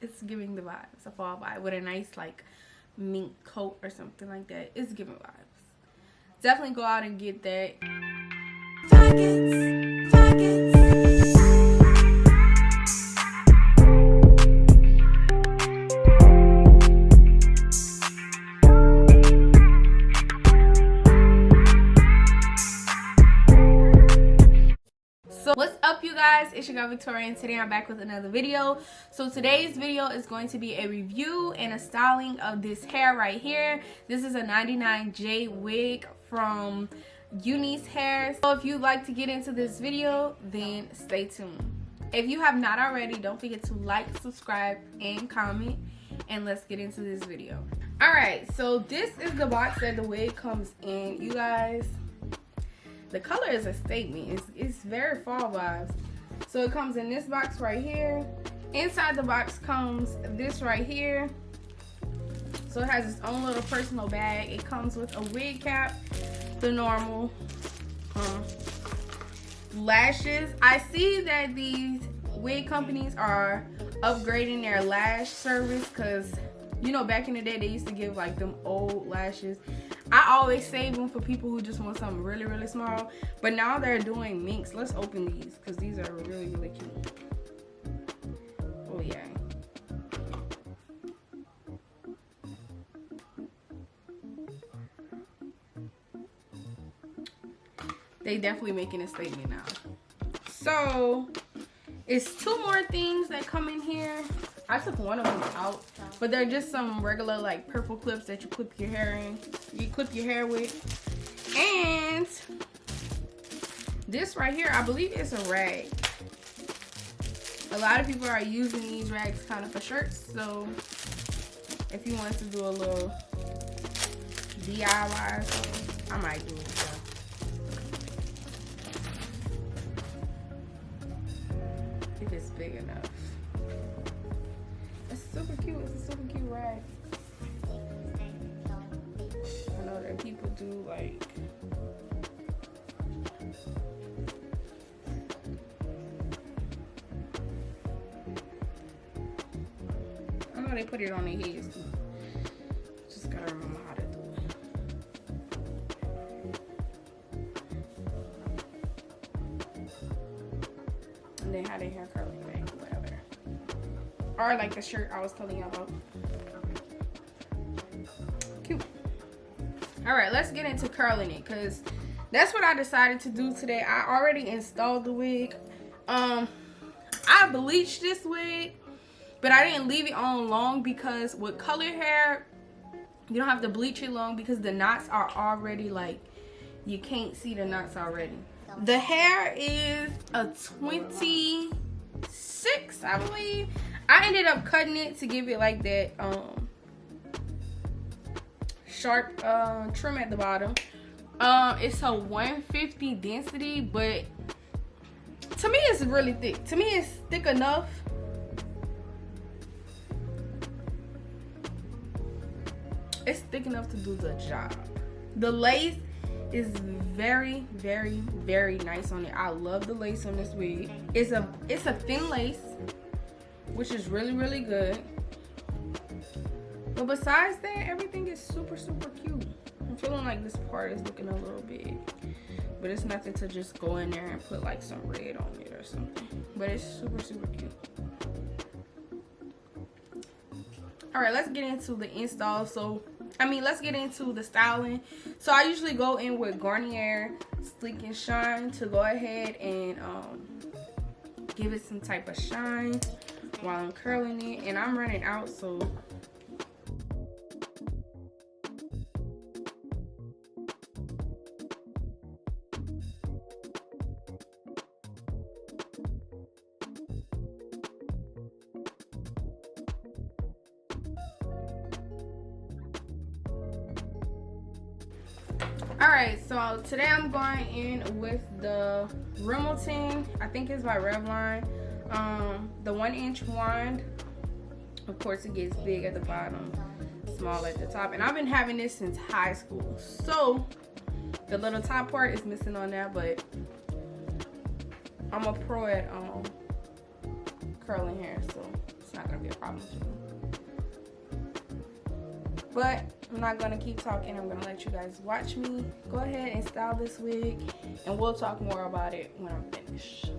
It's giving the vibes, a fall vibe with a nice like mink coat or something like that. It's giving vibes. Definitely go out and get that. So what's up, you guys? It's your girl Victoria, and today I'm back with another video. So today's video is going to be a review and a styling of this hair right here. This is a 99J wig from Unice hair. So if you'd like to get into this video, then stay tuned. If you have not already, don't forget to like, subscribe, and comment, and let's get into this video. Alright, so this is the box that the wig comes in, you guys. The color is a statement. It's very fall vibes. So it comes in this box right here. Inside the box comes this right here. So it has its own little personal bag. It comes with a wig cap, the normal lashes. I see that these wig companies are upgrading their lash service because, you know, back in the day they used to give like them old lashes. I always save them for people who just want something really, really small. But now they're doing minks. Let's open these because these are really, really cute. Oh, yeah. They definitely making a statement now. So, it's two more things that come in here. I took one of them out, but they're just some regular like purple clips that you clip your hair in. You clip your hair with. And this right here, I believe it's a rag. A lot of people are using these rags kind of for shirts, so if you want to do a little DIY or something, I might do it. So. If it's big enough. It's super cute. It's a super cute rag. I know that people do like I know they put it on their heads too. Just gotta remember how to do it. And then how they hair curl it back, whatever. Or like the shirt I was telling you about. Cute. Alright, let's get into curling it because that's what I decided to do today. I already installed the wig. I bleached this wig, but I didn't leave it on long because with colored hair, you don't have to bleach it long because the knots are already like, you can't see the knots already. The hair is a 26, I believe. I ended up cutting it to give it like that sharp trim at the bottom. It's a 150 density, but to me it's really thick. To me it's thick enough. It's thick enough to do the job. The lace is very, very, very nice on it. I love the lace on this wig. It's a thin lace, which is really, really good. But besides that, everything is super, super cute. I'm feeling like this part is looking a little big, but it's nothing to just go in there and put like some red on it or something. But it's super, super cute. All right, let's get into the install. Let's get into the styling. So I usually go in with Garnier Sleek and Shine to go ahead and give it some type of shine while I'm curling it, and I'm running out, so alright, so today I'm going in with the Remington, I think it's by Revlon, the 1-inch wand. Of course it gets big at the bottom, small at the top, and I've been having this since high school, so the little top part is missing on that, but I'm a pro at curling hair, so it's not gonna be a problem to me. But I'm not gonna keep talking. I'm gonna let you guys watch me go ahead and style this wig, and we'll talk more about it when I'm finished.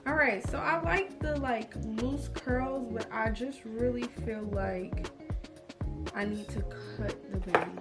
Alright, so I like the like loose curls, but I just really feel like I need to cut the bang.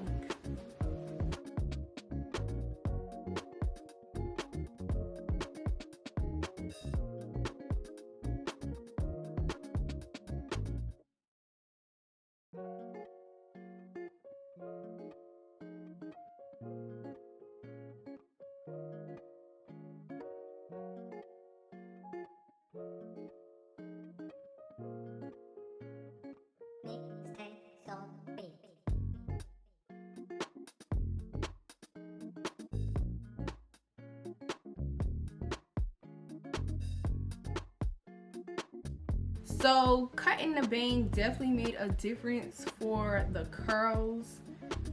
So cutting the bang definitely made a difference for the curls.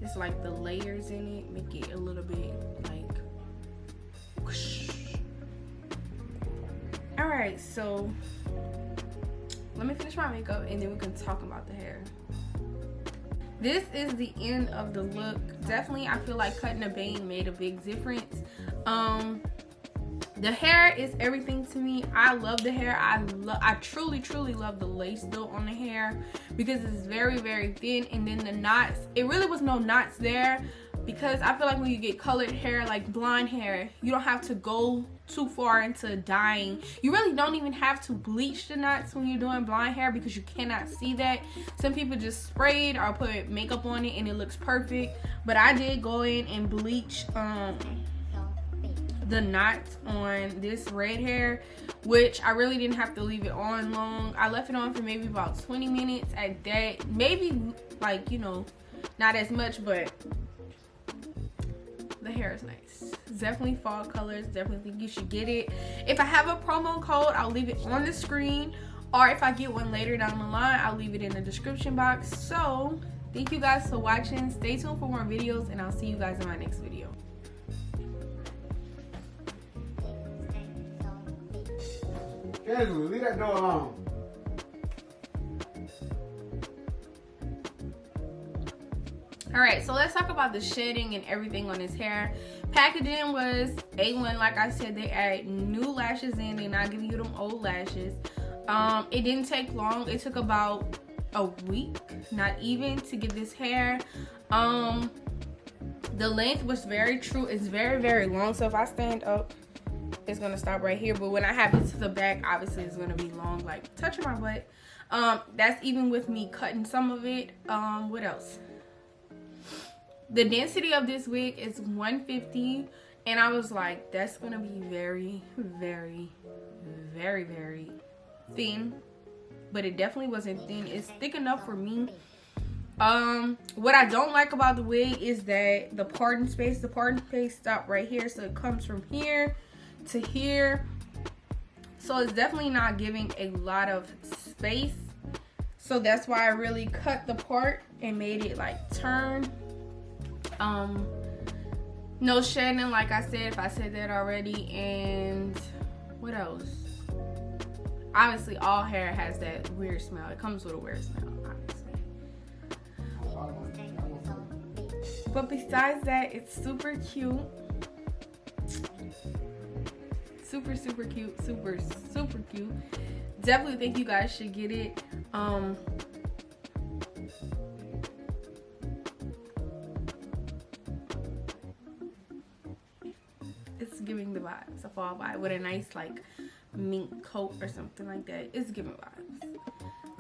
It's like the layers in it make it a little bit like whoosh. All right, so let me finish my makeup and then we can talk about the hair. This is the end of the look. Definitely I feel like cutting the bang made a big difference. The hair is everything to me. I love the hair. I truly love the lace though on the hair because it's very thin, and then the knots, it really was no knots there because I feel like when you get colored hair, like blonde hair, you don't have to go too far into dyeing. You really don't even have to bleach the knots when you're doing blonde hair because you cannot see that. Some people just sprayed or put makeup on it and it looks perfect, but I did go in and bleach the knots on this red hair, which I really didn't have to leave it on long. I left it on for maybe about 20 minutes at that, maybe, like, you know, not as much, but the hair is nice. Definitely fall colors. Definitely think you should get it. If I have a promo code, I'll leave it on the screen, or if I get one later down the line, I'll leave it in the description box. So thank you guys for watching. Stay tuned for more videos, and I'll see you guys in my next video. Leave that door alone. All right, so let's talk about the shedding and everything on his hair. Packaging was A1, like I said, they add new lashes in. They're not giving you them old lashes. It didn't take long. It took about a week, not even, to get this hair. The length was very true. It's very, very long. So if I stand up, it's gonna stop right here. But when I have it to the back, obviously it's gonna be long, like touching my butt. That's even with me cutting some of it. What else? The density of this wig is 150, and I was like, that's gonna be very, very, very, very thin. But it definitely wasn't thin. It's thick enough for me. What I don't like about the wig is that the parting space stopped right here, so it comes from here to here. So it's definitely not giving a lot of space. So that's why I really cut the part and made it like turn. No shedding, like I said, if I said that already. And what else? Obviously all hair has that weird smell. It comes with a weird smell, obviously. But besides that, it's super cute. Super, super cute. Super, super cute. Definitely think you guys should get it. It's giving the vibes, a fall vibe with a nice like mink coat or something like that. It's giving vibes.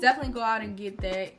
Definitely go out and get that.